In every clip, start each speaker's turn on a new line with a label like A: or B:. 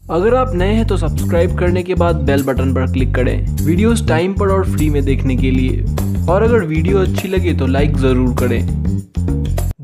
A: अगर आप नए हैं तो सब्सक्राइब करने के बाद बेल बटन पर क्लिक करें वीडियोस टाइम पर और फ्री में देखने के लिए। और अगर वीडियो अच्छी लगे तो लाइक ज़रूर करें।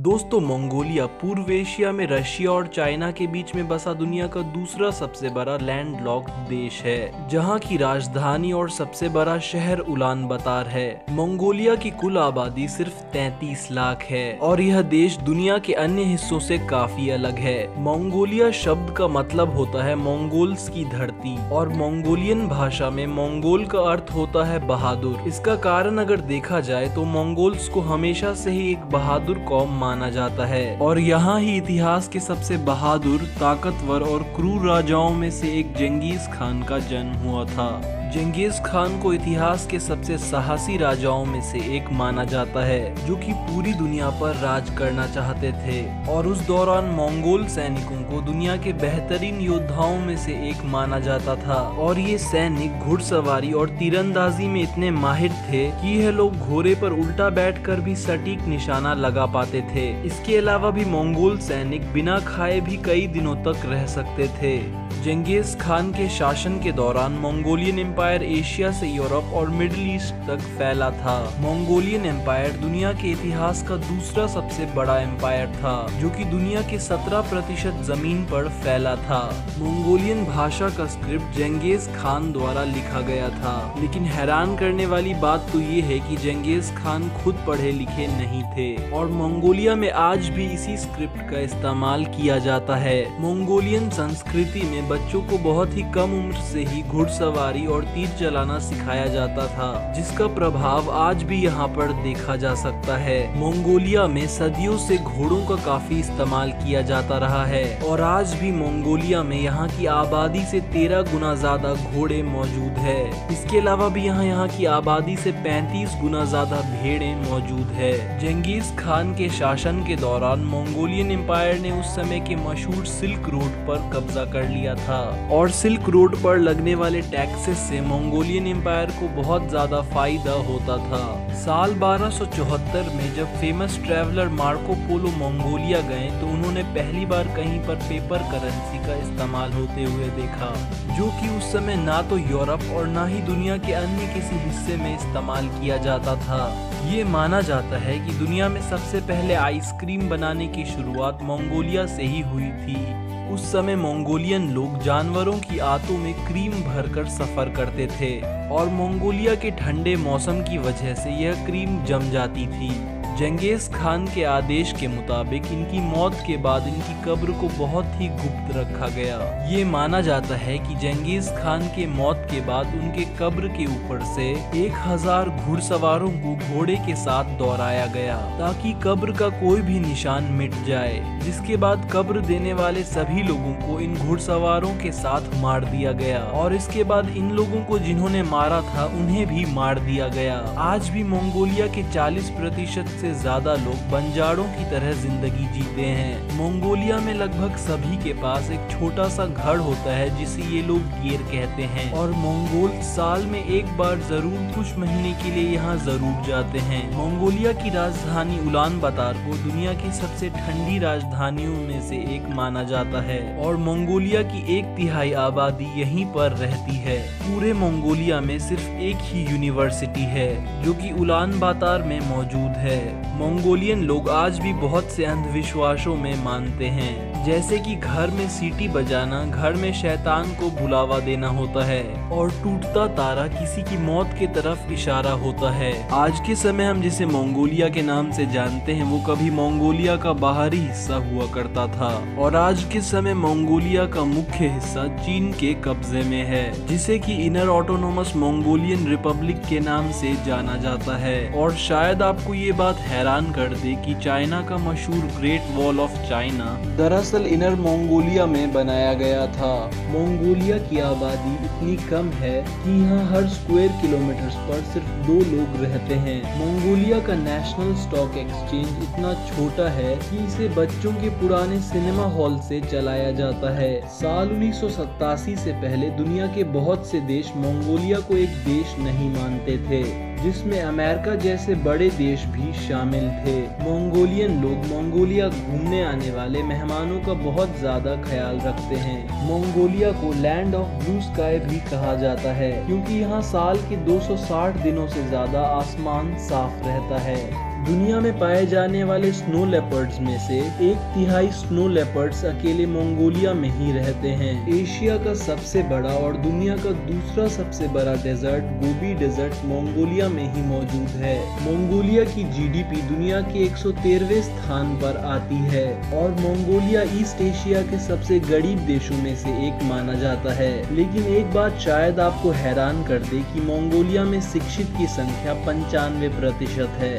A: दोस्तों, मंगोलिया पूर्व एशिया में रशिया और चाइना के बीच में बसा दुनिया का दूसरा सबसे बड़ा लैंडलॉक्ड देश है, जहां की राजधानी और सबसे बड़ा शहर उलान बतार है। मंगोलिया की कुल आबादी सिर्फ 33 लाख है और यह देश दुनिया के अन्य हिस्सों से काफी अलग है। मंगोलिया शब्द का मतलब होता है मंगोल्स की धरती और मंगोलियन भाषा में मंगोल का अर्थ होता है बहादुर। इसका कारण अगर देखा जाए तो मंगोल्स को हमेशा से ही एक बहादुर कौम माना जाता है और यहाँ ही इतिहास के सबसे बहादुर, ताकतवर और क्रूर राजाओं में से एक जंगीज खान का जन्म हुआ था। जंगीज खान को इतिहास के सबसे साहसी राजाओं में से एक माना जाता है, जो कि पूरी दुनिया पर राज करना चाहते थे और उस दौरान मंगोल सैनिकों को दुनिया के बेहतरीन योद्धाओं में से एक माना जाता था। और ये सैनिक घुड़सवारी और तीरंदाजी में इतने माहिर थे कि यह लोग घोड़े पर उल्टा बैठकर भी सटीक निशाना लगा पाते थे। इसके अलावा भी मंगोल सैनिक बिना खाए भी कई दिनों तक रह सकते थे। जंगीज खान के शासन के दौरान मंगोलियन एम्पायर एशिया से यूरोप और मिडिल ईस्ट तक फैला था। मंगोलियन एम्पायर दुनिया के इतिहास का दूसरा सबसे बड़ा एम्पायर था, जो कि दुनिया के 17% जमीन पर फैला था। मंगोलियन भाषा का स्क्रिप्ट जंगीज खान द्वारा लिखा गया था, लेकिन हैरान करने वाली बात तो ये है कि जंगीज खान खुद पढ़े लिखे नहीं थे और मंगोलिया में आज भी इसी स्क्रिप्ट का इस्तेमाल किया जाता है। मंगोलियन संस्कृति में बच्चों को बहुत ही कम उम्र से ही घुड़सवारी और तीर चलाना सिखाया जाता था, जिसका प्रभाव आज भी यहाँ पर देखा जा सकता है। मंगोलिया में सदियों से घोड़ों का काफी इस्तेमाल किया जाता रहा है और आज भी मंगोलिया में यहाँ की आबादी से 13 गुना ज्यादा घोड़े मौजूद है। इसके अलावा भी यहाँ की आबादी से 35 गुना ज्यादा भेड़ें मौजूद है। जंगीज खान के शासन के दौरान मंगोलियन एम्पायर ने उस समय के मशहूर सिल्क रोड पर कब्जा कर लिया था और सिल्क रोड पर लगने वाले टैक्सेस से मंगोलियन एम्पायर को बहुत ज्यादा फायदा होता था। साल 1274 में जब famous traveller Marco Polo Mongolia गए तो उन्होंने पहली बार कहीं पर पेपर करेंसी का इस्तेमाल होते हुए देखा, जो कि उस समय ना तो यूरोप और ना ही दुनिया के अन्य किसी हिस्से में इस्तेमाल किया जाता था। ये माना जाता है कि दुनिया में सबसे पहले आइसक्रीम बनाने की शुरुआत मंगोलिया से ही हुई थी। उस समय मंगोलियन लोग जानवरों की आंतों में क्रीम भरकर सफर करते थे और मंगोलिया के ठंडे मौसम की वजह से यह क्रीम जम जाती थी। जंगीज खान के आदेश के मुताबिक इनकी मौत के बाद इनकी कब्र को बहुत ही गुप्त रखा गया। ये माना जाता है कि जंगीज खान के मौत के बाद उनके कब्र के ऊपर से 1000 घुड़सवारों को घोड़े के साथ दौड़ाया गया ताकि कब्र का कोई भी निशान मिट जाए, जिसके बाद कब्र देने वाले सभी लोगों को इन घुड़सवारों के साथ मार दिया गया और इसके बाद इन लोगों को जिन्होंने मारा था उन्हें भी मार दिया गया। आज भी मंगोलिया के 40% से ज्यादा लोग बंजारों की तरह जिंदगी जीते हैं। मंगोलिया में लगभग सभी के पास एक छोटा सा घर होता है जिसे ये लोग गेर कहते हैं और मंगोल साल में एक बार जरूर कुछ महीने के लिए यहाँ जरूर जाते हैं। मंगोलिया की राजधानी उलान बतार को दुनिया की सबसे ठंडी राजधानियों में से एक माना जाता है और मंगोलिया की 1/3 आबादी यहीं पर रहती है। पूरे मंगोलिया में सिर्फ एक ही यूनिवर्सिटी है जो कि उलान बातार में मौजूद है। मंगोलियन लोग आज भी बहुत से अंधविश्वासों में मानते हैं, जैसे कि घर में सीटी बजाना घर में शैतान को बुलावा देना होता है और टूटता तारा किसी की मौत की तरफ इशारा होता है। आज के समय हम जिसे मंगोलिया के नाम से जानते हैं वो कभी मंगोलिया का बाहरी हिस्सा हुआ करता था और आज के समय मंगोलिया का मुख्य हिस्सा चीन के कब्जे में है, जिसे कि इनर ऑटोनोमस मंगोलियन रिपब्लिक के नाम से जाना जाता है। और शायद आपको ये बात हैरान कर दे कि चाइना का मशहूर ग्रेट वॉल ऑफ चाइना दरअसल इनर मंगोलिया में बनाया गया था। मंगोलिया की आबादी इतनी कम है कि यहाँ हर स्क्वायर किलोमीटर पर सिर्फ 2 लोग रहते हैं। मंगोलिया का नेशनल स्टॉक एक्सचेंज इतना छोटा है कि इसे बच्चों के पुराने सिनेमा हॉल से चलाया जाता है। साल 1987 से पहले दुनिया के बहुत से देश मंगोलिया को एक देश नहीं मानते थे। जिसमें अमेरिका जैसे बड़े देश भी शामिल थे। मंगोलियन लोग मंगोलिया घूमने आने वाले मेहमानों का बहुत ज्यादा ख्याल रखते हैं। मंगोलिया को लैंड ऑफ ब्लू स्काई भी कहा जाता है, क्योंकि यहाँ साल के 260 दिनों से ज्यादा आसमान साफ रहता है। दुनिया में पाए जाने वाले स्नो लेपर्ड्स में से 1/3 स्नो लेपर्ड्स अकेले मंगोलिया में ही रहते हैं। एशिया का सबसे बड़ा और दुनिया का दूसरा सबसे बड़ा डेजर्ट गोबी डेजर्ट मंगोलिया में ही मौजूद है। मंगोलिया की जीडीपी दुनिया के 113वें स्थान पर आती है और मंगोलिया ईस्ट एशिया के सबसे गरीब देशों में से एक माना जाता है। लेकिन एक बात शायद आपको हैरान कर दे कि मंगोलिया में शिक्षित की संख्या 95% है।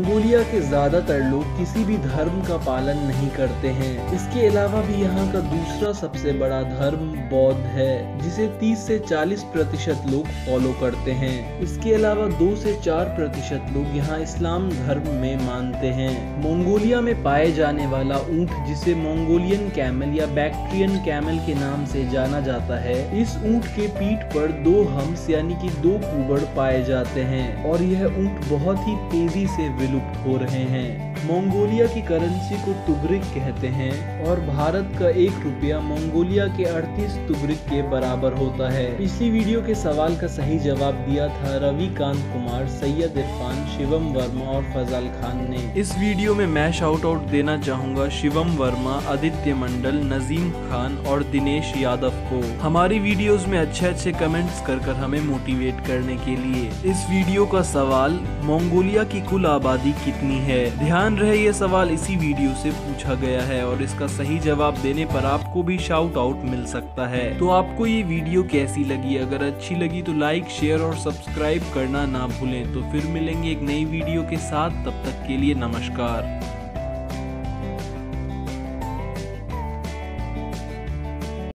A: मंगोलिया के ज्यादातर लोग किसी भी धर्म का पालन नहीं करते हैं। इसके अलावा भी यहाँ का दूसरा सबसे बड़ा धर्म बौद्ध है, जिसे 30 से 40% लोग फॉलो करते हैं। इसके अलावा 2 से 4% लोग यहाँ इस्लाम धर्म में मानते हैं। मंगोलिया में पाए जाने वाला ऊंट, जिसे मंगोलियन कैमल या बैक्ट्रियन कैमल के नाम से जाना जाता है, इस ऊंट के पीठ पर 2 हम्स यानी कि 2 कुबड़ पाए जाते हैं और यह ऊंट बहुत ही तेजी से विलुप्त हो रहे हैं। मंगोलिया की करेंसी को तुगरिक कहते हैं और भारत का 1 रुपया मंगोलिया के 38 तुगरिक के बराबर होता है। पिछली वीडियो के सवाल का सही जवाब दिया था रविकांत कुमार, सैयद इरफान, शिवम वर्मा और फजल खान ने। इस वीडियो में मैं शाउट आउट देना चाहूंगा शिवम वर्मा, आदित्य मंडल, नजीम खान और दिनेश यादव को हमारी वीडियोस में अच्छे कमेंट्स कर हमें मोटिवेट करने के लिए। इस वीडियो का सवाल, मंगोलिया की कुल आबादी कितनी है? ध्यान रहे ये सवाल इसी वीडियो से पूछा गया है और इसका सही जवाब देने पर आपको भी शाउट आउट मिल सकता है। तो आपको ये वीडियो कैसी लगी? अगर अच्छी लगी तो लाइक, शेयर और सब्सक्राइब करना ना भूलें। तो फिर मिलेंगे एक नई वीडियो के साथ, तब तक के लिए नमस्कार।